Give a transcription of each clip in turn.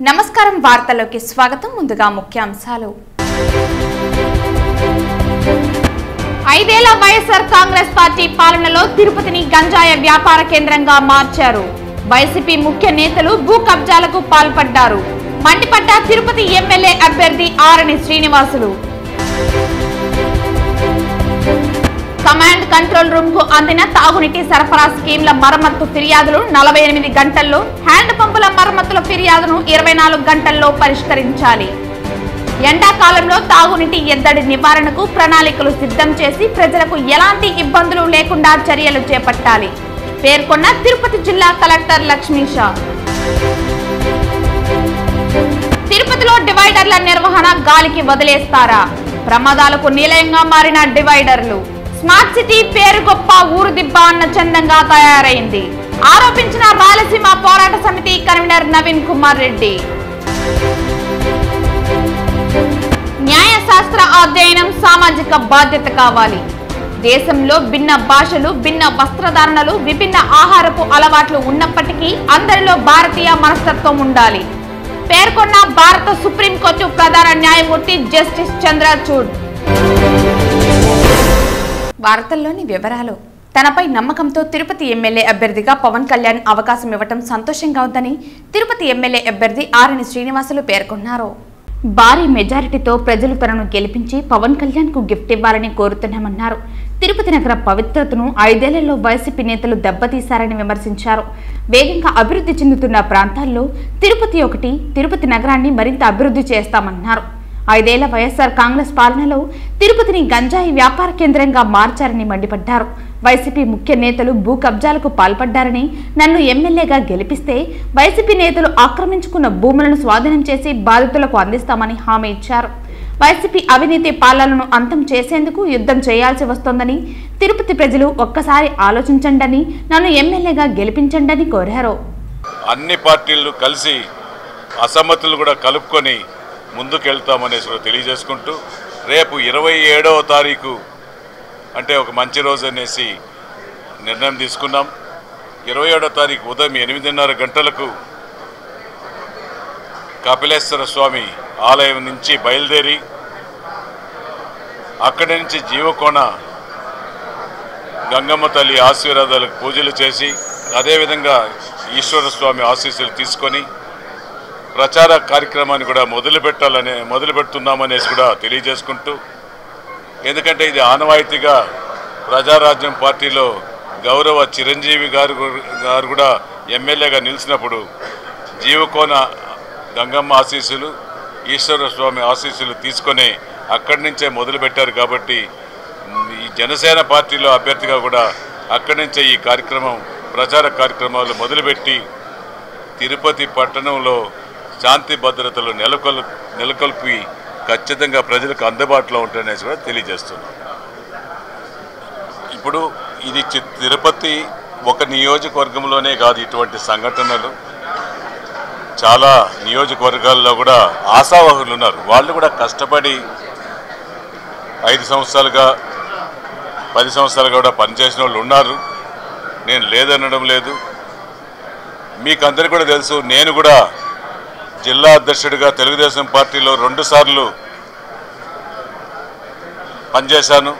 నమస్కారం వార్తల్లోకి స్వాగతం. ముందుగా ముఖ్యాంశాలు. 5 ఏళ్ల వైఎస్ఆర్ కాంగ్రెస్ పార్టీ పాలనలో తిరుపతిని గంజాయి వ్యాపార కేంద్రంగా మార్చారు. వైసీపీ ముఖ్య నేతలు భూ కబ్జాలకు పాల్పడ్డారు. మండిపడ్డ తిరుపతి ఎమ్మెల్యే అభ్యర్థి ఆరణి శ్రీనివాసులు. కమాండ్ కంట్రోల్ రూమ్ కు అందిన తాగునీటి సరఫరా స్కీమ్ల మరమ్మత్తు ఫిర్యాదులు 48 గంటల్లో, హ్యాండ్ పంపుల మరమ్మతుల ఫిర్యాదును 24 గంటల్లో పరిష్కరించాలి. ఎండాకాలంలో తాగునీటి ఎద్దడి నివారణకు ప్రణాళికలు సిద్ధం చేసి ప్రజలకు ఎలాంటి ఇబ్బందులు లేకుండా చర్యలు చేపట్టాలి పేర్కొన్న తిరుపతి జిల్లా కలెక్టర్ లక్ష్మీషా. తిరుపతిలో డివైడర్ల నిర్వహణ గాలికి వదిలేస్తారా? ప్రమాదాలకు నిలయంగా మారిన డివైడర్లు. స్మార్ట్ సిటీ పేరు గొప్ప, ఊరు దిబ్బ అన్న చందంగా తయారైంది ఆరోపించిన రాయలసీమ పోరాట సమితి కన్వీనర్ నవీన్ కుమార్ రెడ్డి. న్యాయశాస్త్ర అధ్యయనం సామాజిక బాధ్యత కావాలి. దేశంలో భిన్న భాషలు, భిన్న వస్త్రధారణలు, విభిన్న ఆహారపు అలవాట్లు ఉన్నప్పటికీ అందరిలో భారతీయ మనస్తత్వం ఉండాలి పేర్కొన్న భారత సుప్రీంకోర్టు ప్రధాన న్యాయమూర్తి జస్టిస్ చంద్రచూడ్. వార్తల్లోని వివరాలు. తనపై నమ్మకంతో తిరుపతి ఎమ్మెల్యే అభ్యర్థిగా పవన్ కళ్యాణ్ అవకాశం ఇవ్వటం సంతోషంగా ఉందని తిరుపతి ఎమ్మెల్యే అభ్యర్థి ఆరణి శ్రీనివాసులు పేర్కొన్నారు. భారీ మెజారిటీతో ప్రజలు తనను గెలిపించి పవన్ కళ్యాణ్ కు గిఫ్ట్ ఇవ్వాలని కోరుతున్నామన్నారు. తిరుపతి నగర పవిత్రతను 5 ఏళ్లలో వైసీపీ నేతలు దెబ్బతీశారని విమర్శించారు. వేగంగా అభివృద్ధి చెందుతున్న ప్రాంతాల్లో తిరుపతి ఒకటి. తిరుపతి నగరాన్ని మరింత అభివృద్ధి చేస్తామన్నారు. 5 ఏళ్ల వైఎస్ఆర్ కాంగ్రెస్ పాలనలో తిరుపతిని గంజాయి వ్యాపార కేంద్రంగా మార్చారని మండిపడ్డారు. వైసీపీ ముఖ్య నేతలు భూ కబ్జాలకు పాల్పడ్డారని, నన్ను ఎమ్మెల్యేగా గెలిపిస్తే వైసీపీ నేతలు ఆక్రమించుకున్న భూములను స్వాధీనం చేసి బాధితులకు అందిస్తామని హామీ ఇచ్చారు. వైసీపీ అవినీతి పాలనను అంతం చేసేందుకు యుద్ధం చేయాల్సి వస్తోందని, తిరుపతి ప్రజలు ఒక్కసారి ఆలోచించండి, నన్ను ఎమ్మెల్యేగా గెలిపించండి కోరారు. అన్ని పార్టీలు కలిసి అసమ్మతులు కూడా కలుపుకొని ముందుకెళ్తామనేసి కూడా తెలియజేసుకుంటూ, రేపు 27వ తారీఖు అంటే ఒక మంచి రోజు అనేసి నిర్ణయం తీసుకున్నాం. 27వ తారీఖు ఉదయం 8:30 గంటలకు కపిలేశ్వర స్వామి ఆలయం నుంచి బయలుదేరి అక్కడి నుంచి జీవకోణ గంగమ్మ తల్లి ఆశీర్వాదాలకు పూజలు చేసి, అదేవిధంగా ఈశ్వర స్వామి ఆశీస్సులు తీసుకొని ప్రచార కార్యక్రమాన్ని కూడా మొదలుపెడుతున్నామనేసి కూడా తెలియజేసుకుంటూ, ఎందుకంటే ఇది ఆనవాయితీగా ప్రజారాజ్యం పార్టీలో గౌరవ చిరంజీవి గారు కూడా ఎమ్మెల్యేగా నిలిచినప్పుడు జీవకోన గంగమ్మ ఆశీస్సులు, ఈశ్వర స్వామి ఆశీస్సులు తీసుకొని అక్కడి నుంచే మొదలుపెట్టారు. కాబట్టి ఈ జనసేన పార్టీలో అభ్యర్థిగా కూడా అక్కడి నుంచే ఈ కార్యక్రమం, ప్రచార కార్యక్రమాలు మొదలుపెట్టి తిరుపతి పట్టణంలో శాంతి భద్రతలు నెలకొల్పి ఖచ్చితంగా ప్రజలకు అందుబాటులో ఉంటాయనేసి కూడా తెలియజేస్తున్నాం. ఇప్పుడు ఇది తిరుపతి ఒక నియోజకవర్గంలోనే కాదు, ఇటువంటి సంఘటనలు చాలా నియోజకవర్గాల్లో కూడా ఆశావాహులు ఉన్నారు. వాళ్ళు కూడా కష్టపడి 5 సంవత్సరాలుగా 10 సంవత్సరాలుగా కూడా పనిచేసిన వాళ్ళు ఉన్నారు. నేను లేదనడం లేదు. మీకు అందరికీ కూడా తెలుసు, నేను కూడా జిల్లా అధ్యక్షుడిగా తెలుగుదేశం పార్టీలో 2 సార్లు పనిచేశాను.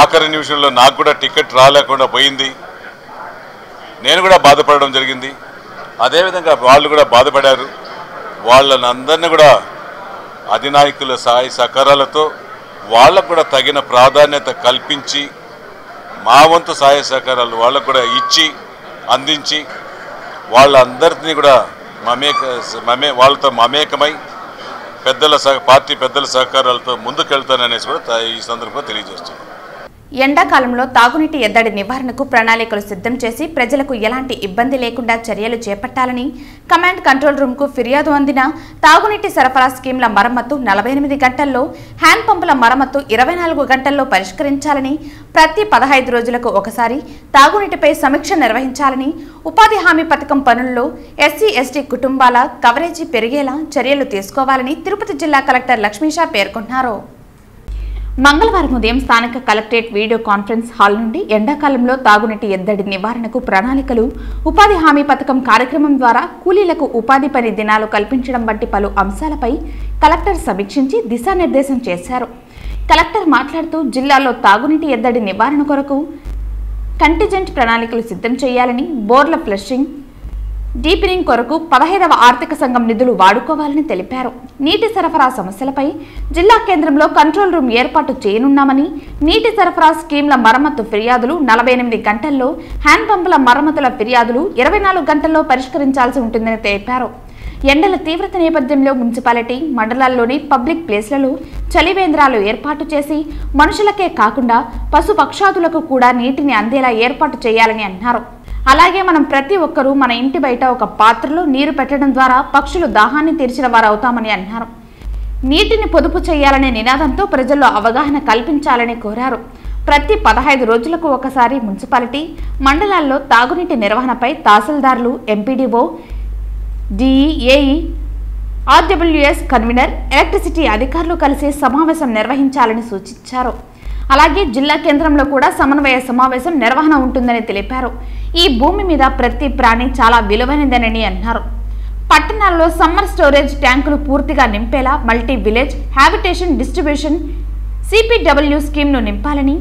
ఆఖరి నిమిషంలో నాకు కూడా టికెట్ రాలేకుండా పోయింది. నేను కూడా బాధపడడం జరిగింది. అదేవిధంగా వాళ్ళు కూడా బాధపడారు. వాళ్ళని అందరినీ కూడా అధినాయకుల సహాయ సహకారాలతో వాళ్ళకు కూడా తగిన ప్రాధాన్యత కల్పించి, మా వంతు సహాయ సహకారాలు వాళ్ళకు కూడా ఇచ్చి అందించి, వాళ్ళందరినీ కూడా వాళ్ళతో మమేకమై పార్టీ పెద్దల సహకారాలతో ముందుకెళ్తాననేసి కూడా ఈ సందర్భంగా తెలియజేస్తున్నాను. ఎండాకాలంలో తాగునీటి ఎద్దడి నివారణకు ప్రణాళికలు సిద్ధం చేసి ప్రజలకు ఎలాంటి ఇబ్బంది లేకుండా చర్యలు చేపట్టాలని, కమాండ్ కంట్రోల్ రూమ్ కు ఫిర్యాదు అందిన తాగునీటి సరఫరా స్కీమ్ల మరమ్మతు 48 గంటల్లో, హ్యాండ్ పంపుల మరమ్మతు 24 గంటల్లో పరిష్కరించాలని, ప్రతి 15 రోజులకు ఒకసారి తాగునీటిపై సమీక్ష నిర్వహించాలని, ఉపాధి హామీ పథకం పనుల్లో ఎస్సీ ఎస్టీ కుటుంబాల కవరేజీ పెరిగేలా చర్యలు తీసుకోవాలని తిరుపతి జిల్లా కలెక్టర్ లక్ష్మీషా పేర్కొన్నారు. మంగళవారం ఉదయం స్థానిక కలెక్టరేట్ వీడియో కాన్ఫరెన్స్ హాల్ నుండి ఎండాకాలంలో తాగునీటి ఎద్దడి నివారణకు ప్రణాళికలు, ఉపాధి హామీ పథకం కార్యక్రమం ద్వారా కూలీలకు ఉపాధి పని దినాలు కల్పించడం వంటి పలు అంశాలపై కలెక్టర్ సమీక్షించి దిశానిర్దేశం చేశారు. కలెక్టర్ మాట్లాడుతూ జిల్లాలో తాగునీటి ఎద్దడి నివారణ కొరకు కంటిజెంట్ ప్రణాళికలు సిద్ధం చేయాలని, బోర్ల ఫ్లషింగ్, డీపినింగ్ కొరకు 15వ ఆర్థిక సంఘం నిధులు వాడుకోవాలని తెలిపారు. నీటి సరఫరా సమస్యలపై జిల్లా కేంద్రంలో కంట్రోల్ రూమ్ ఏర్పాటు చేయనున్నామని, నీటి సరఫరా స్కీమ్ల మరమ్మతు ఫిర్యాదులు 48 గంటల్లో, హ్యాండ్ పంపుల మరమ్మతుల ఫిర్యాదులు 24 గంటల్లో పరిష్కరించాల్సి ఉంటుందని తెలిపారు. ఎండల తీవ్రత నేపథ్యంలో మున్సిపాలిటీ, మండలాల్లోని పబ్లిక్ ప్లేస్లలో చలివేంద్రాలు ఏర్పాటు చేసి మనుషులకే కాకుండా పశుపక్షాదులకు కూడా నీటిని అందేలా ఏర్పాటు చేయాలని అన్నారు. అలాగే మనం ప్రతి ఒక్కరూ మన ఇంటి బయట ఒక పాత్రలో నీరు పెట్టడం ద్వారా పక్షులు దాహాన్ని తీర్చిన వారు అవుతామని అన్నారు. నీటిని పొదుపు చేయాలనే నినాదంతో ప్రజల్లో అవగాహన కల్పించాలని కోరారు. ప్రతి 15 రోజులకు ఒకసారి మున్సిపాలిటీ, మండలాల్లో తాగునీటి నిర్వహణపై తహసీల్దార్లు, ఎంపీడీఓ, డిఈఏఈ, ఆర్డబ్ల్యూఎస్ కన్వీనర్, ఎలక్ట్రిసిటీ అధికారులు కలిసి సమావేశం నిర్వహించాలని సూచించారు. అలాగే జిల్లా కేంద్రంలో కూడా సమన్వయ సమావేశం నిర్వహణ ఉంటుందని తెలిపారు. ఈ భూమి మీద ప్రతి ప్రాణి చాలా విలువైనదేనని అన్నారు. పట్టణాల్లో సమ్మర్ స్టోరేజ్ ట్యాంకులు పూర్తిగా నింపేలా multi village habitation distribution CPW స్కీమ్ను నింపాలని,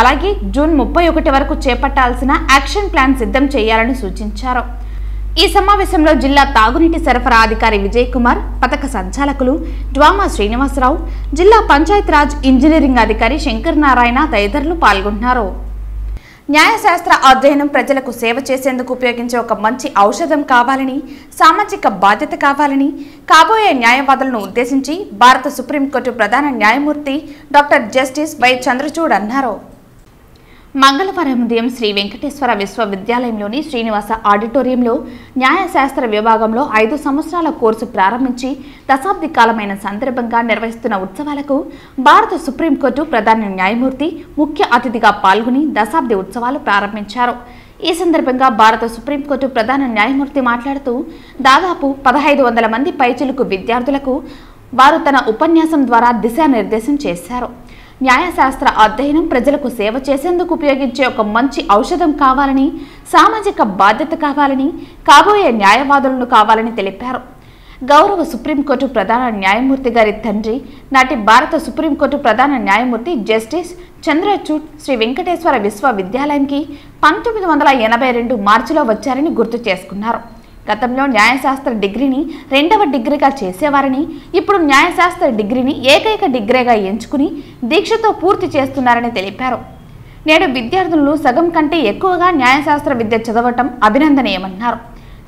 అలాగే జూన్ 31 వరకు చేపట్టాల్సిన యాక్షన్ ప్లాన్ సిద్ధం చేయాలని సూచించారు. ఈ సమావేశంలో జిల్లా తాగునీటి సరఫరా అధికారి విజయ్ కుమార్, పథక సంచాలకులు డ్వామా శ్రీనివాసరావు, జిల్లా పంచాయతీరాజ్ ఇంజనీరింగ్ అధికారి శంకర్ నారాయణ తదితరులు పాల్గొన్నారు. న్యాయశాస్త్ర అధ్యయనం ప్రజలకు సేవ చేసేందుకు ఉపయోగించే ఒక మంచి ఔషధం కావాలని, సామాజిక బాధ్యత కావాలని కాబోయే న్యాయవాదులను ఉద్దేశించి భారత సుప్రీంకోర్టు ప్రధాన న్యాయమూర్తి డాక్టర్ జస్టిస్ వై చంద్రచూడ్ అన్నారు. మంగళవారం ఉదయం శ్రీ వెంకటేశ్వర విశ్వవిద్యాలయంలోని శ్రీనివాస ఆడిటోరియంలో న్యాయశాస్త్ర విభాగంలో 5 సంవత్సరాల కోర్సు ప్రారంభించి దశాబ్ది కాలమైన సందర్భంగా నిర్వహిస్తున్న ఉత్సవాలకు భారత సుప్రీంకోర్టు ప్రధాన న్యాయమూర్తి ముఖ్య అతిథిగా పాల్గొని దశాబ్ది ఉత్సవాలు ప్రారంభించారు. ఈ సందర్భంగా భారత సుప్రీంకోర్టు ప్రధాన న్యాయమూర్తి మాట్లాడుతూ దాదాపు 1500 మంది పైచిలుకు విద్యార్థులకు వారు తన ఉపన్యాసం ద్వారా దిశానిర్దేశం చేశారు. న్యాయశాస్త్ర అధ్యయనం ప్రజలకు సేవ చేసేందుకు ఉపయోగించే ఒక మంచి ఔషధం కావాలని, సామాజిక బాధ్యత కావాలని, కాబోయే న్యాయవాదులను కావాలని తెలిపారు. గౌరవ సుప్రీంకోర్టు ప్రధాన న్యాయమూర్తి గారి తండ్రి, నాటి భారత సుప్రీంకోర్టు ప్రధాన న్యాయమూర్తి జస్టిస్ చంద్రచూడ్ శ్రీ వెంకటేశ్వర విశ్వవిద్యాలయానికి 1982 మార్చిలో వచ్చారని గుర్తు చేసుకున్నారు. గతంలో న్యాయశాస్త్ర డిగ్రీని 2వ డిగ్రీగా చేసేవారని, ఇప్పుడు న్యాయశాస్త్ర డిగ్రీని ఏకైక డిగ్రీగా ఎంచుకుని దీక్షతో పూర్తి చేస్తున్నారని తెలిపారు. నేడు విద్యార్థులు సగం కంటే ఎక్కువగా న్యాయశాస్త్ర విద్య చదవటం అభినందనీయమన్నారు.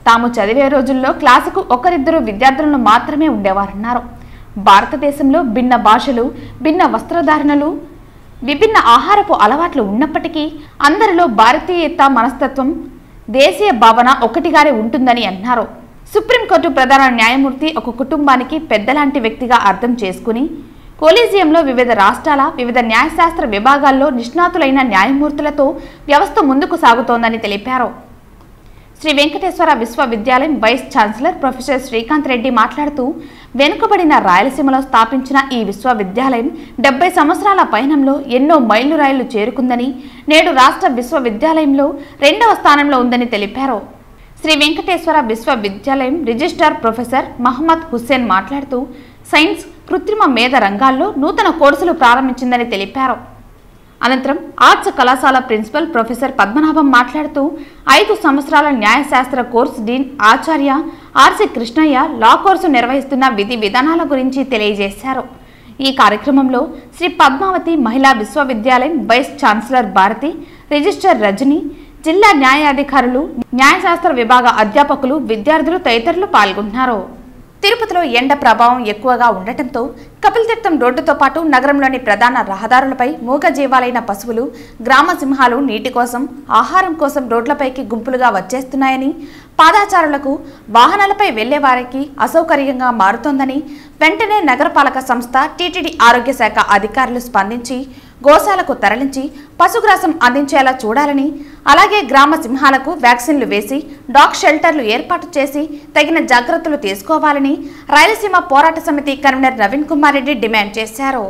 తాము చదివే రోజుల్లో క్లాసుకు 1-2 విద్యార్థులను మాత్రమే ఉండేవారన్నారు. భారతదేశంలో భిన్న భాషలు, భిన్న వస్త్రధారణలు, విభిన్న ఆహారపు అలవాట్లు ఉన్నప్పటికీ అందరిలో భారతీయత మనస్తత్వం, దేశీయ భావన ఒకటిగానే ఉంటుందని అన్నారు. సుప్రీంకోర్టు ప్రధాన న్యాయమూర్తి ఒక కుటుంబానికి పెద్దలాంటి వ్యక్తిగా అర్థం చేసుకుని కొలీజియంలో వివిధ రాష్ట్రాల వివిధ న్యాయశాస్త్ర విభాగాల్లో నిష్ణాతులైన న్యాయమూర్తులతో వ్యవస్థ ముందుకు సాగుతోందని తెలిపారు. శ్రీ వెంకటేశ్వర విశ్వవిద్యాలయం vice chancellor professor Srikanth Reddy మాట్లాడుతూ వెనుకబడిన రాయలసీమలో స్థాపించిన ఈ విశ్వవిద్యాలయం 70 సంవత్సరాల పయనంలో ఎన్నో మైలురాయిలు చేరుకుందని, నేడు రాష్ట్ర విశ్వవిద్యాలయంలో 2వ స్థానంలో ఉందని తెలిపారు. శ్రీ వెంకటేశ్వర విశ్వవిద్యాలయం రిజిస్ట్రార్ ప్రొఫెసర్ మహమ్మద్ హుస్సేన్ మాట్లాడుతూ సైన్స్, కృత్రిమ మేధ రంగాల్లో నూతన కోర్సులు ప్రారంభించిందని తెలిపారు. అనంతరం ఆర్ట్స్ కళాశాల ప్రిన్సిపల్ ప్రొఫెసర్ పద్మనాభం మాట్లాడుతూ 5 సంవత్సరాల న్యాయశాస్త్ర కోర్సు డీన్ ఆచార్య ఆర్సి కృష్ణయ్య లా కోర్సు నిర్వహిస్తున్న విధి విధానాల గురించి తెలియజేశారు. ఈ కార్యక్రమంలో శ్రీ పద్మావతి మహిళా విశ్వవిద్యాలయం vice chancellor Bharathi, registrar Rajani, జిల్లా న్యాయాధికారులు, న్యాయశాస్త్ర విభాగ అధ్యాపకులు, విద్యార్థులు తదితరులు పాల్గొన్నారు. తిరుపతిలో ఎండ ప్రభావం ఎక్కువగా ఉండటంతో కపిలతీర్థం రోడ్డుతో పాటు నగరంలోని ప్రధాన రహదారులపై మూగజీవాలైన పశువులు, గ్రామ సింహాలు నీటి కోసం, ఆహారం కోసం రోడ్లపైకి గుంపులుగా వచ్చేస్తున్నాయని, పాదాచారులకు, వాహనాలపై వెళ్లే వారికి అసౌకర్యంగా మారుతోందని వెంటనే నగరపాలక సంస్థ, టీటీడీ ఆరోగ్య శాఖ అధికారులు స్పందించి గోశాలకు తరలించి పశుగ్రాసం అందించేలా చూడాలని, అలాగే గ్రామ సింహాలకు వ్యాక్సిన్లు వేసి డాగ్ షెల్టర్లు ఏర్పాటు చేసి తగిన జాగ్రత్తలు తీసుకోవాలని రాయలసీమ పోరాట సమితి కన్వీనర్ నవీన్ కుమార్ రెడ్డి డిమాండ్ చేశారు.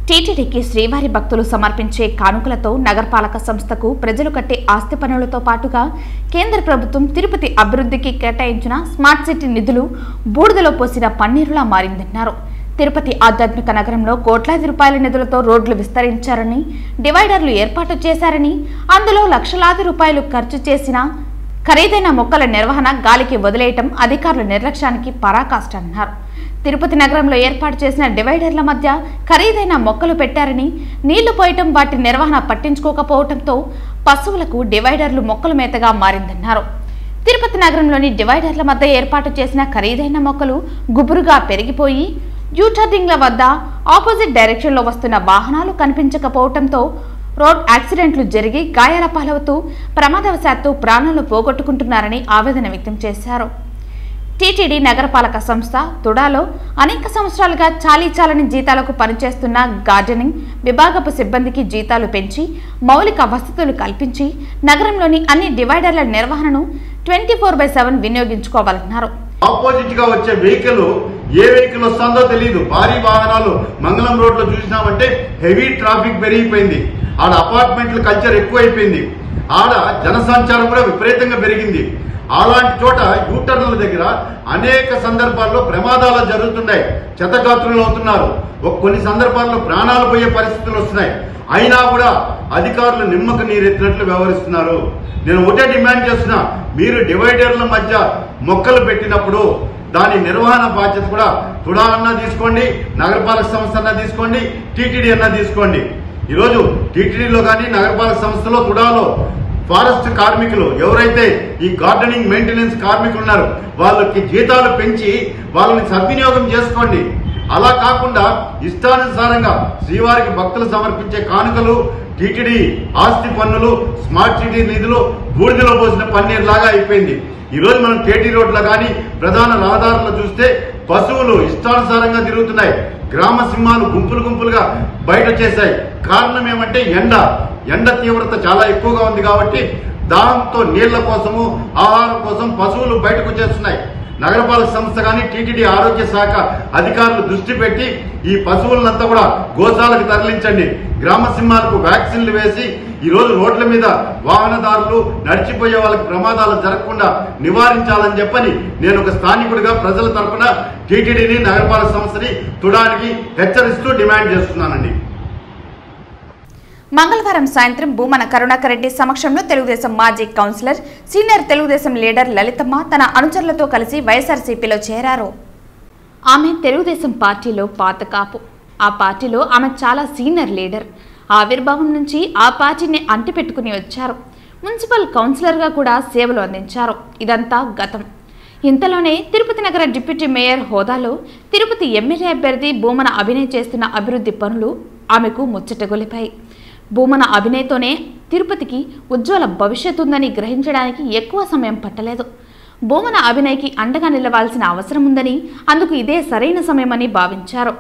టీటీడీకి శ్రీవారి భక్తులు సమర్పించే కానుకలతో నగరపాలక సంస్థకు ప్రజలు కట్టే ఆస్తి పన్నులతో పాటుగా కేంద్ర ప్రభుత్వం తిరుపతి అభివృద్ధికి కేటాయించిన స్మార్ట్ సిటీ నిధులు బూడిదలో పోసిన పన్నీరులా మారిందన్నారు. తిరుపతి ఆధ్యాత్మిక నగరంలో కోట్లాది రూపాయల నిధులతో రోడ్లు విస్తరించారని, డివైడర్లు ఏర్పాటు చేశారని, అందులో లక్షలాది రూపాయలు ఖర్చు చేసిన ఖరీదైన మొక్కల నిర్వహణ గాలికి వదిలేయటం అధికారుల నిర్లక్ష్యానికి పరాకాష్ట అన్నారు. తిరుపతి నగరంలో ఏర్పాటు చేసిన డివైడర్ల మధ్య ఖరీదైన మొక్కలు పెట్టారని, నీళ్లు పోయటం వాటి నిర్వహణ పట్టించుకోకపోవడంతో పశువులకు డివైడర్లు మొక్కల మేతగా మారిందన్నారు. తిరుపతి నగరంలోని డివైడర్ల మధ్య ఏర్పాటు చేసిన ఖరీదైన మొక్కలు గుబురుగా పెరిగిపోయి యూటర్నింగ్ల వద్ద ఆపోజిట్ డైరెక్షన్లో వస్తున్న వాహనాలు కనిపించకపోవడంతో రోడ్ యాక్సిడెంట్లు జరిగి గాయాల పాలవుతూ ప్రమాదవశాత్తు ప్రాణాలు పోగొట్టుకుంటున్నారని ఆవేదన వ్యక్తం చేశారు. టీటీడీ నగరపాలక సంస్థ తుడాలో అనేక సంవత్సరాలుగా చాలీచాలని జీతాలకు పనిచేస్తున్న గార్డెనింగ్ విభాగపు సిబ్బందికి జీతాలు పెంచి మౌలిక వసతులు కల్పించి నగరంలోని అన్ని డివైడర్ల నిర్వహణను 24/7 వినియోగించుకోవాలన్నారు. ఆపోజిట్ గా వచ్చే వెహికల్ ఏ వెహికల్ వస్తుందో తెలియదు. భారీ వాహనాలు మంగళం రోడ్ లో చూసినామంటే హెవీ ట్రాఫిక్ పెరిగిపోయింది. ఆడ అపార్ట్మెంట్ల కల్చర్ ఎక్కువైపోయింది. ఆడ జనసంచారం కూడా విపరీతంగా పెరిగింది. అలాంటి చోట యూటర్న్ల దగ్గర అనేక సందర్భాల్లో ప్రమాదాలు జరుగుతున్నాయి. క్షతగాత్రులు అవుతున్నారు. కొన్ని సందర్భాల్లో ప్రాణాలు పోయే పరిస్థితులు వస్తున్నాయి. అయినా కూడా అధికారులు నిమ్మకు నీరెత్తినట్లు వ్యవహరిస్తున్నారు. నేను ఒకటే డిమాండ్ చేస్తున్నా, మీరు డివైడర్ల మధ్య మొక్కలు పెట్టినప్పుడు దాని నిర్వహణ బాధ్యత కూడా తుడా అన్నా తీసుకోండి, నగరపాలక సంస్థ అన్నా తీసుకోండి, టీటీడీ అన్నా తీసుకోండి. ఈరోజు టీటీడీలో కానీ నగరపాలక సంస్థలో తుడాలో ఫారెస్ట్ కార్మికులు ఎవరైతే ఈ గార్డెనింగ్ మెయింటెనెన్స్ కార్మికులు ఉన్నారో వాళ్ళకి జీతాలు పెంచి వాళ్ళని సద్వినియోగం చేసుకోండి. అలా కాకుండా ఇష్టానుసారంగా శ్రీవారికి భక్తులు సమర్పించే కానుకలు, టీటీడీ ఆస్తి పన్నులు, స్మార్ట్ సిటీ నిధులు బూడిదలో పోసిన పన్నీరులాగా అయిపోయింది. ఈరోజు మనం కేటీ రోడ్లో కానీ ప్రధాన రహదారుల్లో చూస్తే పశువులు ఇష్టానుసారంగా తిరుగుతున్నాయి. గ్రామ సింహాలు గుంపులు గుంపులుగా బయట చేశాయి. కారణం ఏమంటే ఎండ తీవ్రత చాలా ఎక్కువగా ఉంది కాబట్టి దాంతో నీళ్ల కోసము ఆహారం కోసం పశువులు బయటకు వచ్చేస్తున్నాయి. నగరపాలక సంస్థ కానీ టీటీడీ ఆరోగ్య శాఖ అధికారులు దృష్టి పెట్టి ఈ పశువులంతా కూడా గోశాలకు తరలించండి. గ్రామ సింహాలకు వ్యాక్సిన్లు వేసి ఈరోజు రోడ్ల మీద వాహనదారులు నడిచిపోయే వాళ్ళకి ప్రమాదాలు జరగకుండా నివారించాలని చెప్పని నేను ఒక స్థానికుడిగా ప్రజల తరఫున టీటీడీని నగరపాలక సంస్థని తుడానికి హెచ్చరిస్తూ డిమాండ్ చేస్తున్నానండి. మంగళవారం సాయంత్రం భూమన కరుణాకర్ రెడ్డి సమక్షంలో తెలుగుదేశం మాజీ councillor, senior Telugu Desam leader Lalithamma తన అనుచరులతో కలిసి వైఎస్ఆర్సీపీలో చేరారు. ఆమె తెలుగుదేశం పార్టీలో పాత కాపు. ఆ పార్టీలో ఆమె చాలా సీనియర్ లీడర్. ఆవిర్భావం నుంచి ఆ పార్టీని అంటిపెట్టుకుని వచ్చారు. మున్సిపల్ కౌన్సిలర్గా కూడా సేవలు అందించారు. ఇదంతా గతం. ఇంతలోనే తిరుపతి నగర డిప్యూటీ మేయర్ హోదాలో తిరుపతి ఎమ్మెల్యే అభ్యర్థి భూమన అభినయ్ చేస్తున్న అభివృద్ధి పనులు ఆమెకు ముచ్చటగొలిపాయి. భూమన అభినయ్తోనే తిరుపతికి ఉజ్వల భవిష్యత్తు ఉందని గ్రహించడానికి ఎక్కువ సమయం పట్టలేదు. భూమన అభినయ్కి అండగా నిలవాల్సిన అవసరం ఉందని, అందుకు ఇదే సరైన సమయమని భావించారు.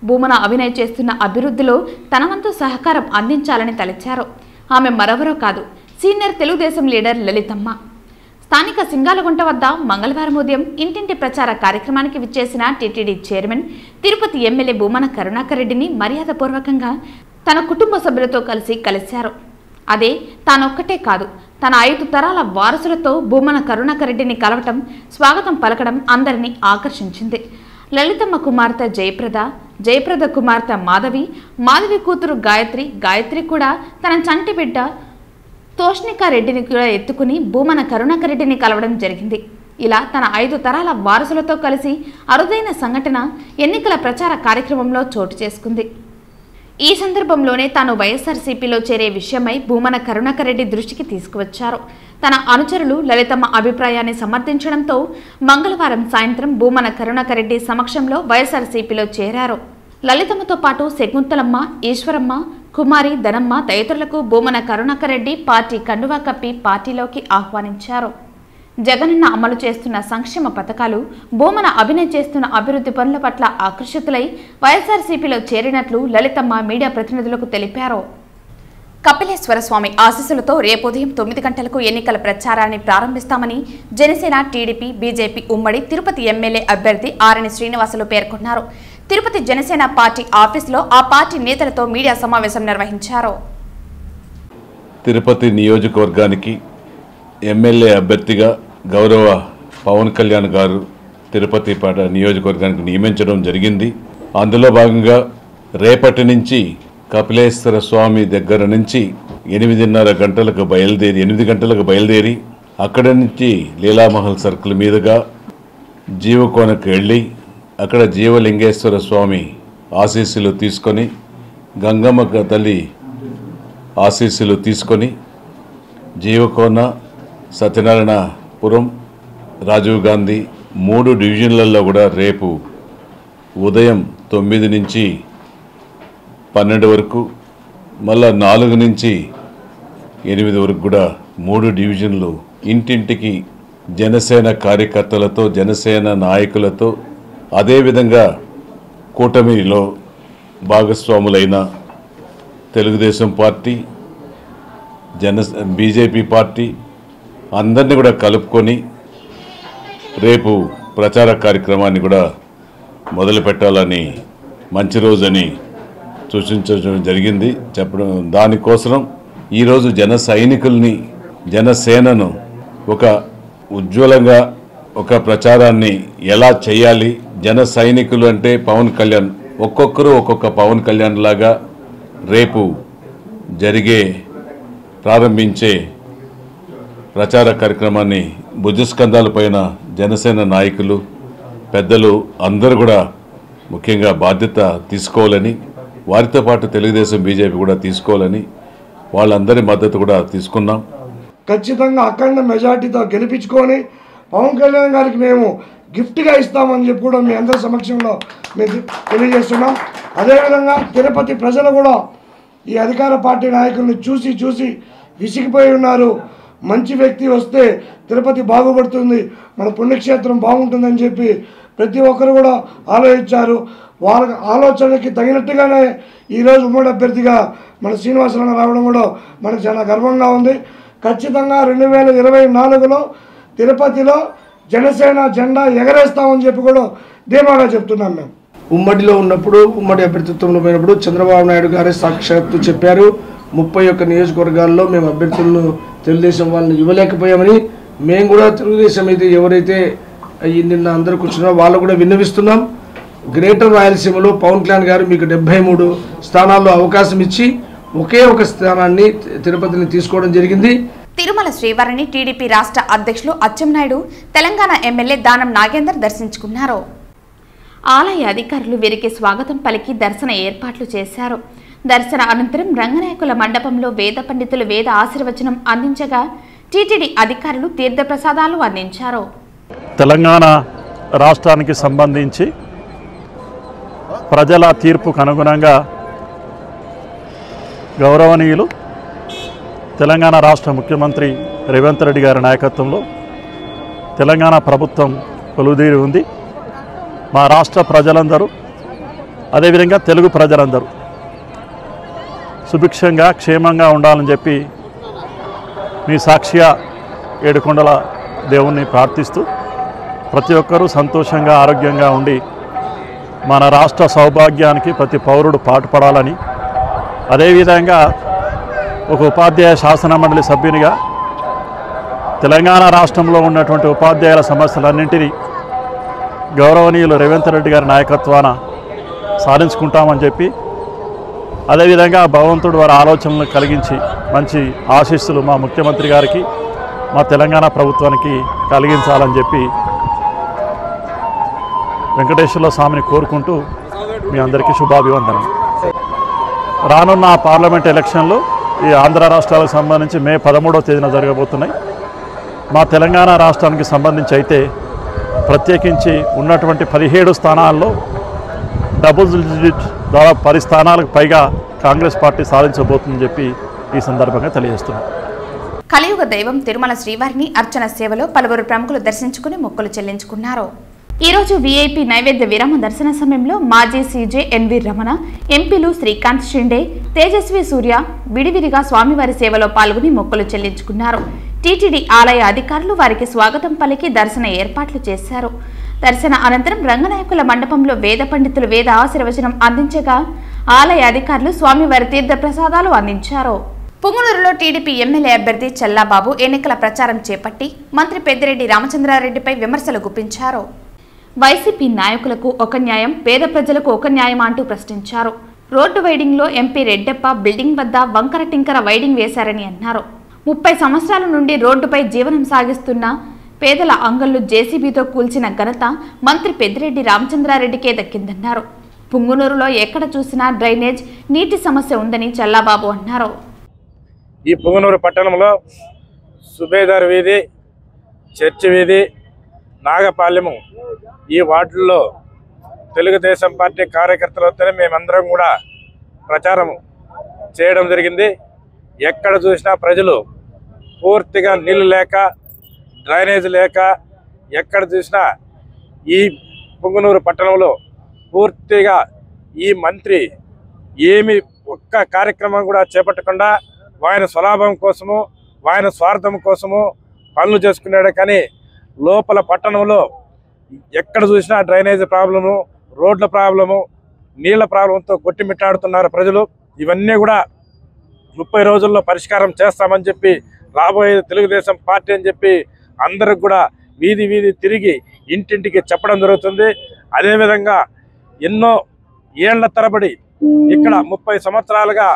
భూమన అభినయ్ చేస్తున్న అభివృద్ధిలో తన వంతు సహకారం అందించాలని తలచారు. ఆమె మరెవరో కాదు, సీనియర్ తెలుగుదేశం లీడర్ లలితమ్మ. స్థానిక సింగాలగుంట వద్ద మంగళవారం ఉదయం ఇంటింటి ప్రచార కార్యక్రమానికి విచ్చేసిన TTD chairman, Tirupati MLA Bhumana Karunakar రెడ్డిని మర్యాదపూర్వకంగా తన కుటుంబ సభ్యులతో కలిశారు. అదే తానొక్కటే కాదు, తన 5 తరాల వారసులతో భూమన కరుణాకర్ రెడ్డిని కలవటం, స్వాగతం పలకడం అందరినీ ఆకర్షించింది. లలితమ్మ కుమార్తె జయప్రద కుమార్తె మాధవి కూతురు గాయత్రి కూడా తన చంటి బిడ్డ తోష్నికారెడ్డిని కూడా ఎత్తుకుని భూమన కరుణాకర్ రెడ్డిని కలవడం జరిగింది. ఇలా తన 5 తరాల వారసులతో కలిసి అరుదైన సంఘటన ఎన్నికల ప్రచార కార్యక్రమంలో చోటు చేసుకుంది. ఈ సందర్భంలోనే తాను వైఎస్ఆర్సీపీలో చేరే విషయమై భూమన కరుణాకర్ రెడ్డి దృష్టికి తీసుకువచ్చారు. తన అనుచరులు లలితమ్మ అభిప్రాయాన్ని సమర్థించడంతో మంగళవారం సాయంత్రం భూమన కరుణాకర్ రెడ్డి సమక్షంలో వైఎస్ఆర్సీపీలో చేరారు. లలితమ్మతో పాటు శకుంతలమ్మ, ఈశ్వరమ్మ, కుమారి, ధనమ్మ తదితరులకు భూమన కరుణాకర్ రెడ్డి పార్టీ కండువా కప్పి పార్టీలోకి ఆహ్వానించారు. జగనన్న అమలు చేస్తున్న సంక్షేమ పథకాలు, భూమన అభినయ్ చేస్తున్న అభివృద్ధి పనుల పట్ల ఆకర్షితులై వైఎస్ఆర్సీపీలో చేరినట్లు లలితమ్మ మీడియా ప్రతినిధులకు తెలిపారు. కపిలేశ్వర స్వామి ఆశీస్సులతో రేపు ఉదయం 9 గంటలకు ఎన్నికల ప్రచారాన్ని ప్రారంభిస్తామని జనసేన, టీడీపీ, బీజేపీ ఉమ్మడి తిరుపతి ఎమ్మెల్యే అభ్యర్థి ఆరణి శ్రీనివాసులు పేర్కొన్నారు. తిరుపతి జనసేన పార్టీ ఆఫీసులో ఆ పార్టీ నేతలతో మీడియా సమావేశం నిర్వహించారు. తిరుపతి నియోజకవర్గానికి ఎమ్మెల్యే అభ్యర్థిగా గౌరవ పవన్ కళ్యాణ్ గారు తిరుపతి నియోజకవర్గానికి నియమించడం జరిగింది. అందులో భాగంగా రేపటి నుంచి కపిలేశ్వర స్వామి దగ్గర నుంచి 8 గంటలకు బయలుదేరి అక్కడి నుంచి లీలామహల్ సర్కిల్ మీదుగా జీవకోనకు వెళ్ళి అక్కడ జీవలింగేశ్వర స్వామి ఆశీస్సులు తీసుకొని గంగమ్మ తల్లి ఆశీస్సులు తీసుకొని జీవకోన, సత్యనారాయణపురం, రాజీవ్ గాంధీ 3 డివిజన్లలో కూడా రేపు ఉదయం 9 నుంచి 12 వరకు, మళ్ళా 4 నుంచి 8 వరకు కూడా 3 డివిజన్లు ఇంటింటికి జనసేన కార్యకర్తలతో, జనసేన నాయకులతో, అదేవిధంగా కూటమిలో భాగస్వాములైన తెలుగుదేశం పార్టీ, బీజేపీ పార్టీ అందరినీ కూడా కలుపుకొని రేపు ప్రచార కార్యక్రమాన్ని కూడా మొదలు పెట్టాలని మంచి రోజని సూచించడం జరిగింది. దానికోసం ఈరోజు జన సైనికుల్ని, జనసేనను ఒక ఉజ్వలంగా ఒక ప్రచారాన్ని ఎలా చేయాలి, జన సైనికులు అంటే పవన్ కళ్యాణ్, ఒక్కొక్కరు ఒక్కొక్క పవన్ కళ్యాణ్ లాగా రేపు ప్రారంభించే ప్రచార కార్యక్రమాన్ని భుజస్కంధాలపైన జనసేన నాయకులు, పెద్దలు అందరూ కూడా ముఖ్యంగా బాధ్యత తీసుకోవాలని, వారితో పాటు తెలుగుదేశం, బీజేపీ కూడా తీసుకోవాలని వాళ్ళందరి మద్దతు కూడా తీసుకున్నాం. ఖచ్చితంగా అఖండ మెజార్టీతో గెలిపించుకొని పవన్ కళ్యాణ్ గారికి మేము గిఫ్ట్గా ఇస్తామని చెప్పి కూడా మీ అందరి సమక్షంలో మేము తెలియజేస్తున్నాం. అదేవిధంగా తిరుపతి ప్రజలు కూడా ఈ అధికార పార్టీ నాయకుల్ని చూసి విసిగిపోయి ఉన్నారు. మంచి వ్యక్తి వస్తే తిరుపతి బాగుపడుతుంది, మన పుణ్యక్షేత్రం బాగుంటుందని చెప్పి ప్రతి ఒక్కరు కూడా ఆలోచించారు. వాళ్ళ ఆలోచనకి తగినట్టుగానే ఈరోజు ఉమ్మడి అభ్యర్థిగా మన శ్రీనివాసరావు రావడం కూడా మనకు చాలా గర్వంగా ఉంది. ఖచ్చితంగా 2024లో తిరుపతిలో జనసేన జెండా ఎగరేస్తామని చెప్పి కూడా ధీమాగా చెప్తున్నాం. మేము ఉమ్మడిలో ఉన్నప్పుడు, ఉమ్మడి అభ్యర్థిత్వంలో పోయినప్పుడు చంద్రబాబు నాయుడు గారే సాక్షాత్తు చెప్పారు, 31 నియోజకవర్గాల్లో మేము అభ్యర్థులను తెలుగుదేశం వాళ్ళని ఇవ్వలేకపోయామని. మేము కూడా తెలుగుదేశం అయితే ఎవరైతే నిన్న అందరూ కూర్చున్నారో వాళ్ళు కూడా విన్నవిస్తున్నాం. గ్రేటర్ రాయలసీమలో పవన్ కళ్యాణ్ గారు మీకు 73 స్థానాల్లో అవకాశం ఇచ్చి ఒకే ఒక స్థానాన్ని తిరుపతిని తీసుకోవడం జరిగింది. తిరుమల శ్రీవారిని టీడీపీ రాష్ట్ర అధ్యక్షులు అచ్చెన్నాయుడు, తెలంగాణ ఎమ్మెల్యే దానం నాగేందర్ దర్శించుకున్నారు. ఆలయ అధికారులు వీరికి స్వాగతం పలికి దర్శన ఏర్పాట్లు చేశారు. దర్శన అనంతరం రంగనాయకుల మండపంలో వేద పండితులు వేద ఆశీర్వచనం అందించగా టీటీడీ అధికారులు తీర్థప్రసాదాలు అందించారు. తెలంగాణ రాష్ట్రానికి సంబంధించి ప్రజల తీర్పుకు అనుగుణంగా గౌరవనీయులు తెలంగాణ రాష్ట్ర ముఖ్యమంత్రి రేవంత్ రెడ్డి గారి నాయకత్వంలో తెలంగాణ ప్రభుత్వం కొలువుదీరి ఉంది. మా రాష్ట్ర ప్రజలందరూ, అదేవిధంగా తెలుగు ప్రజలందరూ సుభిక్షంగా క్షేమంగా ఉండాలని చెప్పి మీ సాక్షిగా ఏడుకొండల దేవుణ్ణి ప్రార్థిస్తూ ప్రతి ఒక్కరూ సంతోషంగా, ఆరోగ్యంగా ఉండి మన రాష్ట్ర సౌభాగ్యానికి ప్రతి పౌరుడు పాటుపడాలని, అదేవిధంగా ఒక ఉపాధ్యాయ శాసన మండలి సభ్యునిగా తెలంగాణ రాష్ట్రంలో ఉన్నటువంటి ఉపాధ్యాయుల సమస్యలన్నింటినీ గౌరవనీయులు రేవంత్ రెడ్డి గారి నాయకత్వాన సాధించుకుంటామని చెప్పి, అదేవిధంగా భగవంతుడు వారి ఆలోచనలు కలిగించి మంచి ఆశీస్సులు మా ముఖ్యమంత్రి గారికి, మా తెలంగాణ ప్రభుత్వానికి కలిగించాలని చెప్పి వెంకటేశ్వర స్వామిని కోరుకుంటూ మీ అందరికీ శుభాభివందనం. రానున్న పార్లమెంట్ ఎలక్షన్లు ఈ ఆంధ్ర రాష్ట్రాలకు సంబంధించి మే 13వ తేదీన జరగబోతున్నాయి. మా తెలంగాణ రాష్ట్రానికి సంబంధించి అయితే ప్రత్యేకించి ఉన్నటువంటి 17 స్థానాల్లో డబుల్ డిజిట్ దాదాపు 10 స్థానాలకు పైగా కాంగ్రెస్ పార్టీ సాధించబోతుందని చెప్పి ఈ సందర్భంగా తెలియజేస్తున్నాం. కలియుగ దైవం తిరుమల శ్రీవారిని అర్చన సేవలో పలువురు ప్రముఖులు దర్శించుకుని మొక్కులు చెల్లించుకున్నారు. ఈ రోజు వీఐపీ నైవేద్య విరామ దర్శన సమయంలో మాజీ సీజే ఎన్వి రమణ, ఎంపీలు శ్రీకాంత్ షిండే, తేజస్వి సూర్య విడివిడిగా స్వామివారి సేవలో పాల్గొని మొక్కులు చెల్లించుకున్నారు. టీటీడీ ఆలయ అధికారులు వారికి స్వాగతం పలికి దర్శన ఏర్పాట్లు చేశారు. దర్శన అనంతరం రంగనాయకుల మండపంలో వేద పండితులు వేద ఆశీర్వచనం అందించగా ఆలయ అధికారులు స్వామివారి తీర్థ ప్రసాదాలు అందించారు. పుంగనూరులో టీడీపీ ఎమ్మెల్యే అభ్యర్థి చల్లాబాబు ఎన్నికల ప్రచారం చేపట్టి మంత్రి పెద్దిరెడ్డి రామచంద్రారెడ్డిపై విమర్శలు గుప్పించారు. వైసీపీ నాయకులకు ఒక న్యాయం, పేద ప్రజలకు ఒక న్యాయం అంటూ ప్రశ్నించారు. రోడ్డు వైడింగ్లో ఎంపీ రెడ్డప్ప బిల్డింగ్ వద్ద వంకర టింకర వైడింగ్ వేశారని అన్నారు. 30 సంవత్సరాల నుండి రోడ్డుపై జీవనం సాగిస్తున్న పేదల అంగళ్లు జేసీబీతో కూల్చిన ఘనత మంత్రి పెద్దిరెడ్డి రామచంద్రారెడ్డికే దక్కిందన్నారు. పుంగనూరులో ఎక్కడ చూసినా డ్రైనేజ్ నీటి సమస్య ఉందని చల్లాబాబు అన్నారు. ఈ పుంగనూరు పట్టణంలో సుబేదార్ వీధి, చర్చి వీధి, నాగపాలెము ఈ వార్డుల్లో తెలుగుదేశం పార్టీ కార్యకర్తలతోనే మేమందరం కూడా ప్రచారం చేయడం జరిగింది. ఎక్కడ చూసినా ప్రజలు పూర్తిగా నీళ్లు లేక, డ్రైనేజ్ లేక, ఎక్కడ చూసినా ఈ పుంగనూరు పట్టణంలో పూర్తిగా ఈ మంత్రి ఏమి ఒక్క కార్యక్రమం కూడా చేపట్టకుండా ఆయన స్వలాభం కోసము, ఆయన స్వార్థం కోసము పనులు చేసుకున్నాడు. కానీ లోపల పట్టణంలో ఎక్కడ చూసినా డ్రైనేజ్ ప్రాబ్లము, రోడ్ల ప్రాబ్లము, నీళ్ల ప్రాబ్లంతో కొట్టిమిట్టాడుతున్నారు ప్రజలు. ఇవన్నీ కూడా 30 రోజుల్లో పరిష్కారం చేస్తామని చెప్పి రాబోయే తెలుగుదేశం పార్టీ అని చెప్పి అందరికి కూడా వీధి వీధి తిరిగి ఇంటింటికి చెప్పడం జరుగుతుంది. అదేవిధంగా ఎన్నో ఏళ్ల తరబడి ఇక్కడ 30 సంవత్సరాలుగా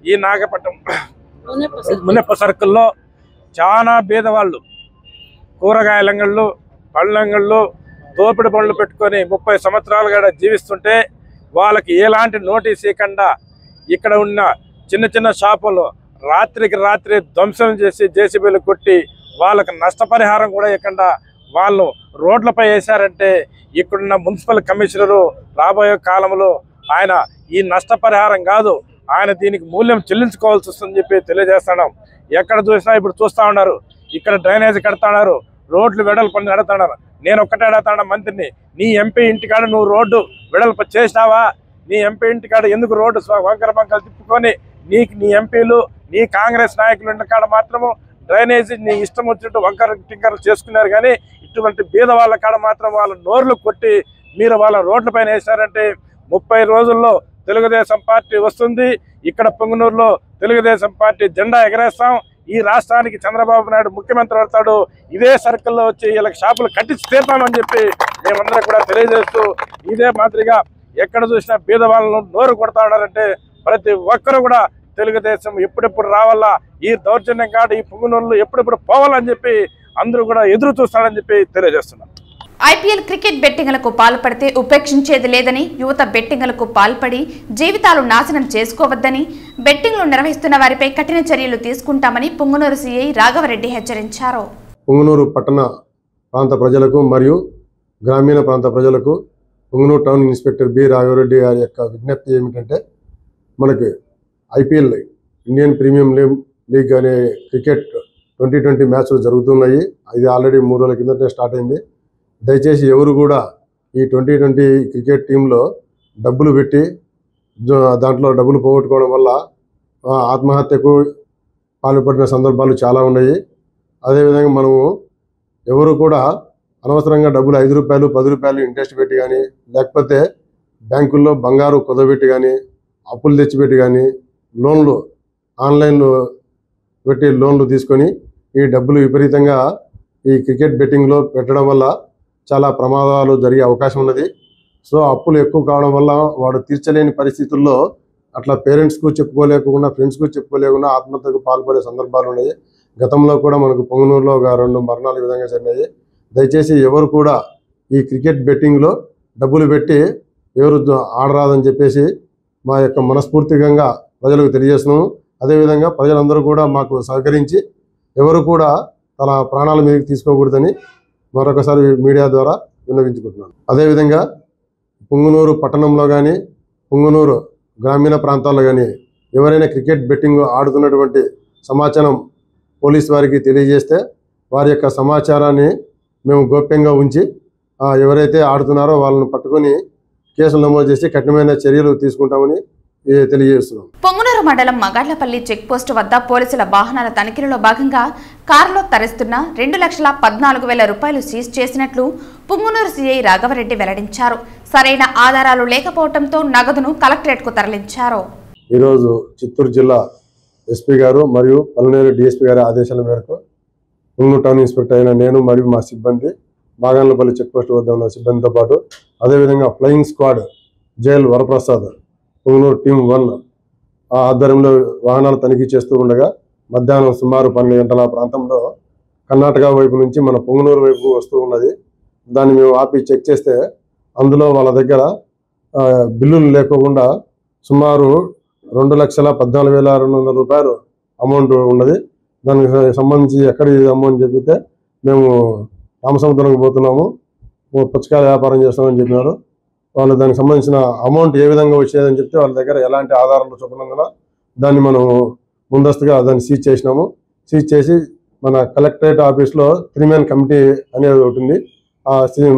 ఈ నాగపట్నం మునప్ప సర్కిల్లో చాలా పేదవాళ్ళు కూరగాయల అంగళ్ళు, పళ్ళ అంగళ్ళు, దోపిడి పనులు పెట్టుకొని 30 సంవత్సరాలుగా జీవిస్తుంటే వాళ్ళకి ఎలాంటి నోటీస్ ఇవ్వకుండా ఇక్కడ ఉన్న చిన్న చిన్న షాపులు రాత్రికి రాత్రి ధ్వంసం చేసి జేసీబీలు కొట్టి వాళ్ళకి నష్టపరిహారం కూడా ఇవ్వకుండా వాళ్ళు రోడ్లపై వేశారంటే ఇక్కడున్న మున్సిపల్ కమిషనరు రాబోయే కాలంలో ఆయన ఈ నష్టపరిహారం కాదు, ఆయన దీనికి మూల్యం చెల్లించుకోవాల్సి వస్తుందని చెప్పి తెలియజేస్తున్నాం. ఎక్కడ చూసినా ఇప్పుడు చూస్తూ ఉన్నారు, ఇక్కడ డ్రైనేజ్ కడతాన్నారు, రోడ్లు వెడల్పు కడతాన్నారు. నేను ఒక్కటే అడుగుతాను మంత్రిని, నీ ఎంపీ ఇంటికాడ నువ్వు రోడ్డు వెడల్పు చేసినావా? నీ ఎంపీ ఇంటికాడ ఎందుకు రోడ్డు వంకర బంకలు తిప్పుకొని నీ ఎంపీలు, నీ కాంగ్రెస్ నాయకులు ఇంటికాడ మాత్రము డ్రైనేజీ నీ ఇష్టం వచ్చినట్టు వంకర టింకరలు చేసుకున్నారు. కానీ ఇటువంటి బీద వాళ్ళ కాడ మాత్రం వాళ్ళ నోర్లు కొట్టి మీరు వాళ్ళ రోడ్ల పైన వేసినారంటే 30 రోజుల్లో తెలుగుదేశం పార్టీ వస్తుంది. ఇక్కడ పొంగనూరులో తెలుగుదేశం పార్టీ జెండా ఎగరేస్తాం. ఈ రాష్ట్రానికి చంద్రబాబు నాయుడు ముఖ్యమంత్రి అవుతాడు. ఇదే సర్కిల్లో వచ్చి వీళ్ళకి షాపులు కట్టించి తీర్తామని చెప్పి మేమందరం కూడా తెలియజేస్తూ, ఇదే మాదిరిగా ఎక్కడ చూసినా బీద వాళ్ళను నోరు కొడతా ఉన్నారంటే ప్రతి ఒక్కరు కూడా తెలుగుదేశం ఎప్పుడెప్పుడు రావాలా, ఈ దౌర్జన్యం కాదు, ఈ పొంగనూరులో ఎప్పుడెప్పుడు పోవాలని చెప్పి అందరూ కూడా ఎదురు చూస్తారని చెప్పి తెలియజేస్తున్నాం. ఐపీఎల్ క్రికెట్ బెట్టింగ్లకు పాల్పడితే ఉపేక్షించేది లేదని, యువత బెట్టింగ్లకు పాల్పడి జీవితాలు నాశనం చేసుకోవద్దని, బెట్టింగ్లు నిర్వహిస్తున్న వారిపై కఠిన చర్యలు తీసుకుంటామని పుంగనూరు సీఐ రాఘవరెడ్డి హెచ్చరించారు. పుంగనూరు పట్టణ ప్రాంత ప్రజలకు మరియు గ్రామీణ ప్రాంత ప్రజలకు Punganur town inspector B Raghava Reddy గారి యొక్క విజ్ఞప్తి ఏమిటంటే, మనకి ఐపీఎల్ ఇండియన్ ప్రీమియం లీగ్ అనే క్రికెట్ 2020 మ్యాచ్లు జరుగుతున్నాయి. ఇది ఆల్రెడీ 3 రోజుల కిందటే స్టార్ట్ అయింది. దయచేసి ఎవరు కూడా ఈ 2020 క్రికెట్ టీంలో డబ్బులు పెట్టి దాంట్లో డబ్బులు పోగొట్టుకోవడం వల్ల ఆత్మహత్యకు పాల్పడిన సందర్భాలు చాలా ఉన్నాయి. అదేవిధంగా మనము ఎవరు కూడా అనవసరంగా డబ్బులు 5 రూపాయలు 10 రూపాయలు ఇంట్రెస్ట్ పెట్టి కానీ, లేకపోతే బ్యాంకుల్లో బంగారు కుదబెట్టి కానీ, అప్పులు తెచ్చిపెట్టి కానీ, లోన్లు ఆన్లైన్లో పెట్టి లోన్లు తీసుకొని ఈ డబ్బులు విపరీతంగా ఈ క్రికెట్ బెట్టింగ్లో పెట్టడం వల్ల చాలా ప్రమాదాలు జరిగే అవకాశం ఉన్నది. సో అప్పులు ఎక్కువ కావడం వల్ల వాడు తీర్చలేని పరిస్థితుల్లో అట్లా పేరెంట్స్కు చెప్పుకోలేకుండా, ఫ్రెండ్స్కు చెప్పుకోలేకుండా ఆత్మహత్యకు పాల్పడే సందర్భాలు ఉన్నాయి. గతంలో కూడా మనకు పొంగనూరులో ఒక 2 మరణాలు ఈ విధంగా జరిగినాయి. దయచేసి ఎవరు కూడా ఈ క్రికెట్ బెట్టింగ్లో డబ్బులు పెట్టి ఎవరు ఆడరాదని చెప్పేసి మా యొక్క మనస్ఫూర్తిగా ప్రజలకు తెలియజేస్తున్నాము. అదేవిధంగా ప్రజలందరూ కూడా మాకు సహకరించి ఎవరు కూడా తన ప్రాణాల మీదకి తీసుకోకూడదని మరొకసారి మీడియా ద్వారా విన్నవించుకుంటున్నాను. అదేవిధంగా పుంగనూరు పట్టణంలో కానీ, పుంగనూరు గ్రామీణ ప్రాంతాల్లో కానీ ఎవరైనా క్రికెట్ బెట్టింగ్ ఆడుతున్నటువంటి సమాచారం పోలీస్ వారికి తెలియజేస్తే వారి యొక్క సమాచారాన్ని మేము గోప్యంగా ఉంచి ఎవరైతే ఆడుతున్నారో వాళ్ళని పట్టుకొని కేసులు నమోదు చేసి కఠినమైన చర్యలు తీసుకుంటామని తెలియజేస్తున్నాం. పొంగునూరు మండలం మగాడ్లపల్లి చెక్పోస్టు వద్ద పోలీసుల వాహనాల తనిఖీలలో భాగంగా కారులో తరలిస్తున్న 2,14,000 రూపాయలు సీజ్ చేసినట్లు పొంగునూరు సీఐ రాఘవరెడ్డి వెల్లడించారు. సరైన ఆధారాలు లేకపోవడంతో నగదును కలెక్టరేట్కు తరలించారు. ఈరోజు చిత్తూరు జిల్లా ఎస్పీ గారు మరియు పల్నాడు డిఎస్పీ గారి ఆదేశాల మేరకు పొంగునూరు టౌన్ ఇన్స్పెక్టర్ అయిన నేను మరియు మా సిబ్బంది మాగాన్లపల్లి చెక్పోస్ట్ వద్ద ఉన్న సిబ్బందితో పాటు అదేవిధంగా flying squad jail Varaprasad Punganur team 1 ఆధ్వర్యంలో వాహనాలు తనిఖీ చేస్తూ ఉండగా మధ్యాహ్నం సుమారు 12 గంటల ప్రాంతంలో కర్ణాటక వైపు నుంచి మన పొంగునూరు వైపు వస్తూ ఉన్నది. దాన్ని మేము ఆపి చెక్ చేస్తే అందులో వాళ్ళ దగ్గర బిల్లులు లేకోకుండా సుమారు 2,14,200 రూపాయలు అమౌంట్ ఉన్నది. దానికి సంబంధించి ఎక్కడ ఇది అమౌంట్ చెప్పితే మేము రామసముద్రంకి పోతున్నాము, పుచ్చకాయల వ్యాపారం చేస్తామని చెప్పినారు. వాళ్ళు దానికి సంబంధించిన అమౌంట్ ఏ విధంగా వచ్చేదని చెప్తే వాళ్ళ దగ్గర ఎలాంటి ఆధారాలు చూపనందున దాన్ని మనం ముందస్తుగా దాన్ని సీజ్ చేసినాము. సీజ్ చేసి మన కలెక్టరేట్ ఆఫీస్లో 3-man కమిటీ అనేది ఒకటి ఉంది.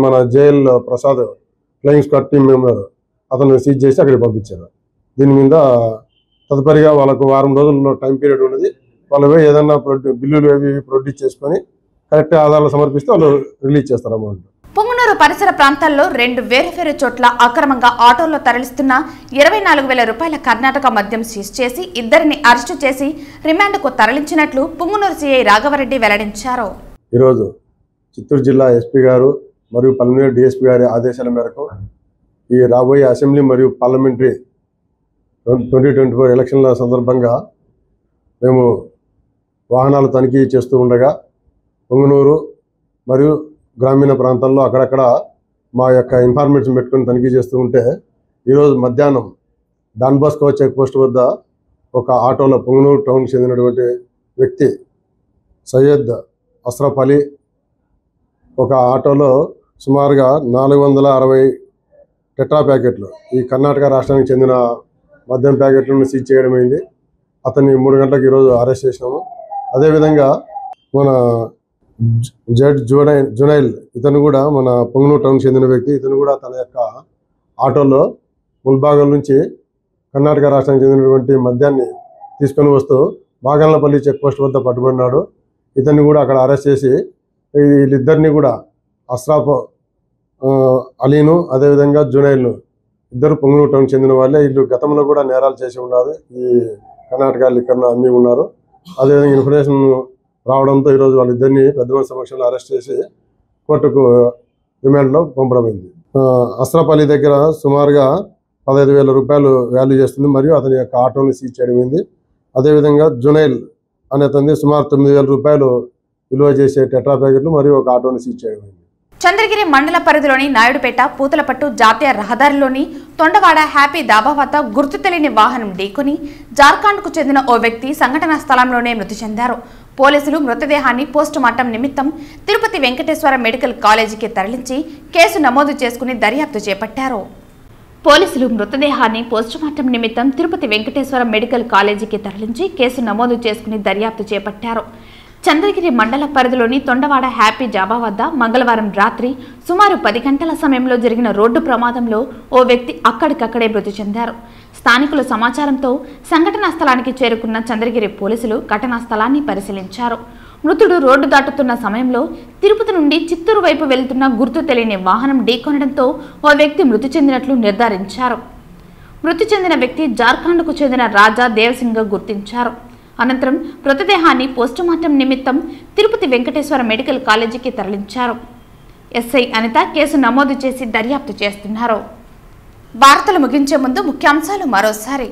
మన jail Prasad flying squad team member అతను సీజ్ చేసి అక్కడికి పంపించారు. దీని మీద తదుపరిగా వాళ్ళకు 1 వారం రోజుల్లో టైం పీరియడ్ ఉన్నది. వాళ్ళు ఏదన్నా బిల్లులు అవి ప్రొడ్యూస్ చేసుకొని కరెక్ట్ ఆధారాలు సమర్పిస్తే వాళ్ళు రిలీజ్ చేస్తారు అమౌంట్. పొంగునూరు పరిసర ప్రాంతాల్లో 2 వేర్వేరు చోట్ల అక్రమంగా ఆటోల్లో తరలిస్తున్న 24,000 రూపాయల కర్ణాటక మద్యం సీజ్ చేసి 2 అరెస్టు చేసి రిమాండ్కు తరలించినట్లు పొంగునూరు సీఐ రాఘవరెడ్డి వెల్లడించారు. ఈరోజు చిత్తూరు జిల్లా ఎస్పీ గారు మరియు పల్నాడు డిఎస్పీ గారి ఆదేశాల మేరకు ఈ రాబోయే అసెంబ్లీ మరియు పార్లమెంటరీ 2024 ఎలక్షన్ల సందర్భంగా మేము వాహనాలు తనిఖీ చేస్తూ ఉండగా పొంగునూరు మరియు గ్రామీణ ప్రాంతాల్లో అక్కడక్కడ మా యొక్క ఇన్ఫర్మేషన్ పెట్టుకుని తనిఖీ చేస్తూ ఉంటే ఈరోజు మధ్యాహ్నం డాన్ బాస్కో చెక్ పోస్ట్ వద్ద ఒక ఆటోలో పొంగునూరు టౌన్కి చెందినటువంటి వ్యక్తి సయ్యద్ అస్రఫ్ అలీ ఒక ఆటోలో సుమారుగా 460 టెట్రా ప్యాకెట్లు ఈ కర్ణాటక రాష్ట్రానికి చెందిన మద్యం ప్యాకెట్లను సీజ్ చేయడం అయింది. అతన్ని 3 గంటలకు ఈరోజు అరెస్ట్ చేసినాము. అదేవిధంగా మన జునైల్ ఇతను కూడా మన పొంగునూరు టౌన్ చెందిన వ్యక్తి. ఇతను కూడా తన యొక్క ఆటోలో ముల్బాగల్ నుంచి కర్ణాటక రాష్ట్రానికి చెందినటువంటి మద్యాన్ని తీసుకొని వస్తూ మాగాన్లపల్లి చెక్ పోస్ట్ వద్ద పట్టుబడినాడు. ఇతన్ని కూడా అక్కడ అరెస్ట్ చేసి వీళ్ళిద్దరిని కూడా అస్రాఫ్ అలీను అదేవిధంగా జునైల్ను ఇద్దరు పొంగునూరు టౌన్ చెందిన వాళ్ళే. వీళ్ళు గతంలో కూడా నేరాలు చేసి ఉన్నారు, ఈ కర్ణాటక లిక్కర్ను అమ్మి ఉన్నారు. అదేవిధంగా ఇన్ఫర్మేషన్ రావడంతో ఈరోజు వాళ్ళిద్దరిని పెద్దమంది సమక్షంలో అరెస్ట్ చేసి కోర్టుకు రిమాండ్లో పంపడమైంది. అస్రఫ్ అలీ దగ్గర సుమారుగా 15,000 రూపాయలు వాల్యూ చేస్తుంది మరియు అతని యొక్క ఆటోని సీజ్ చేయడమైంది. అదేవిధంగా జునైల్ అనే అతని సుమారు 9,000 రూపాయలు విలువ చేసే టెట్రా ప్యాకెట్లు మరియు ఒక ఆటోని సీజ్ చేయడమైంది. చంద్రగిరి మండల పరిధిలోని నాయుడుపేట పూతలపట్టు జాతీయ రహదారిలోని తొండవాడ హ్యాపీ దాబా వద్ద గుర్తు తెలియని వాహనం ఢీకొని జార్ఖండ్కు చెందిన ఓ వ్యక్తి సంఘటనా స్థలంలోనే మృతి చెందారు. పోలీసులు మృతదేహాన్ని పోస్టుమార్టం నిమిత్తం తిరుపతి వెంకటేశ్వర మెడికల్ కాలేజీకి తరలించి కేసు నమోదు చేసుకుని దర్యాప్తు చేపట్టారు. పోలీసులు మృతదేహాన్ని పోస్టుమార్టం నిమిత్తం తిరుపతి వెంకటేశ్వర మెడికల్ కాలేజీకి తరలించి కేసు నమోదు చేసుకుని దర్యాప్తు చేపట్టారు. చంద్రగిరి మండల పరిధిలోని తొండవాడ హ్యాపీ జాబా వద్ద మంగళవారం రాత్రి సుమారు 10 గంటల సమయంలో జరిగిన రోడ్డు ప్రమాదంలో ఓ వ్యక్తి అక్కడికక్కడే మృతి చెందారు. స్థానికుల సమాచారంతో సంఘటనా స్థలానికి చేరుకున్న చంద్రగిరి పోలీసులు ఘటనా స్థలాన్ని పరిశీలించారు. మృతుడు రోడ్డు దాటుతున్న సమయంలో తిరుపతి నుండి చిత్తూరు వైపు వెళ్తున్న గుర్తు తెలియని వాహనం ఢీకొనడంతో ఓ వ్యక్తి మృతి చెందినట్లు నిర్ధారించారు. మృతి చెందిన వ్యక్తి జార్ఖండ్కు చెందిన రాజా దేవసింగ్గా గుర్తించారు. అనంతరం మృతదేహాన్ని పోస్టుమార్టం నిమిత్తం తిరుపతి వెంకటేశ్వర మెడికల్ కాలేజీకి తరలించారు. ఎస్ఐ అనిత కేసు నమోదు చేసి దర్యాప్తు చేస్తున్నారు. వార్తలు ముగించే ముందు ముఖ్యాంశాలు మరోసారి.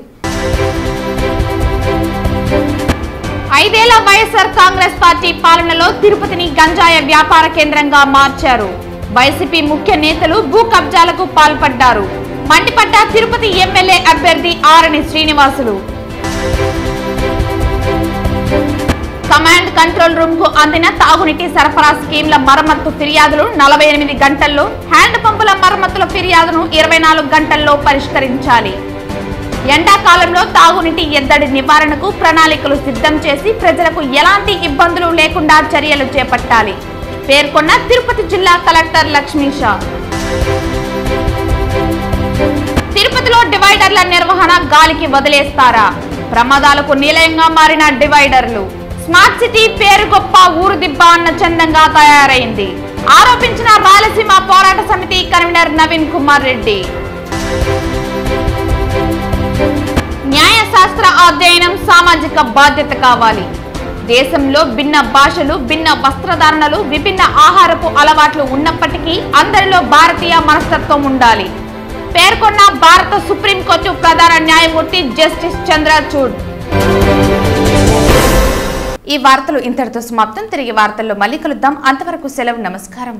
5 ఏళ్ల వైఎస్ఆర్ కాంగ్రెస్ పార్టీ పాలనలో తిరుపతిని గంజాయ వ్యాపార కేంద్రంగా మార్చారు. వైసీపీ ముఖ్య నేతలు భూ కబ్జాలకు పాల్పడ్డారు. మండిపడ్డ తిరుపతి ఎమ్మెల్యే అభ్యర్థి ఆరణి శ్రీనివాసులు. కమాండ్ కంట్రోల్ రూమ్ కు అందిన తాగునీటి సరఫరా స్కీమ్ల మరమ్మత్తు ఫిర్యాదులు 48 గంటల్లో, హ్యాండ్ పంపుల మరమ్మతుల ఫిర్యాదును 24 గంటల్లో పరిష్కరించాలి. ఎండాకాలంలో తాగునీటి ఎద్దడి నివారణకు ప్రణాళికలు సిద్ధం చేసి ప్రజలకు ఎలాంటి ఇబ్బందులు లేకుండా చర్యలు చేపట్టాలి పేర్కొన్న తిరుపతి జిల్లా కలెక్టర్ లక్ష్మీషా. తిరుపతిలో డివైడర్ల డివైడర్ల నిర్వహణ గాలికి వదిలేస్తారా? ప్రమాదాలకు నిలయంగా మారిన డివైడర్లు. స్మార్ట్ సిటీ పేరు గొప్ప, ఊరు దిబ్బ అన్న చందంగా తయారైంది ఆరోపించిన రాయలసీమ పోరాట సమితి కన్వీనర్ నవీన్ కుమార్ రెడ్డి. న్యాయశాస్త్ర అధ్యయనం సామాజిక బాధ్యత కావాలి. దేశంలో భిన్న భాషలు, భిన్న వస్త్రధారణలు, విభిన్న ఆహారపు అలవాట్లు ఉన్నప్పటికీ అందరిలో భారతీయ మనస్తత్వం ఉండాలి పేర్కొన్న భారత సుప్రీంకోర్టు ప్రధాన న్యాయమూర్తి జస్టిస్ చంద్రచూడ్. ఈ వార్తలు ఇంతటితో సమాప్తం. తిరిగి వార్తల్లో మళ్ళీ కలుద్దాం. అంతవరకు సెలవు. నమస్కారం.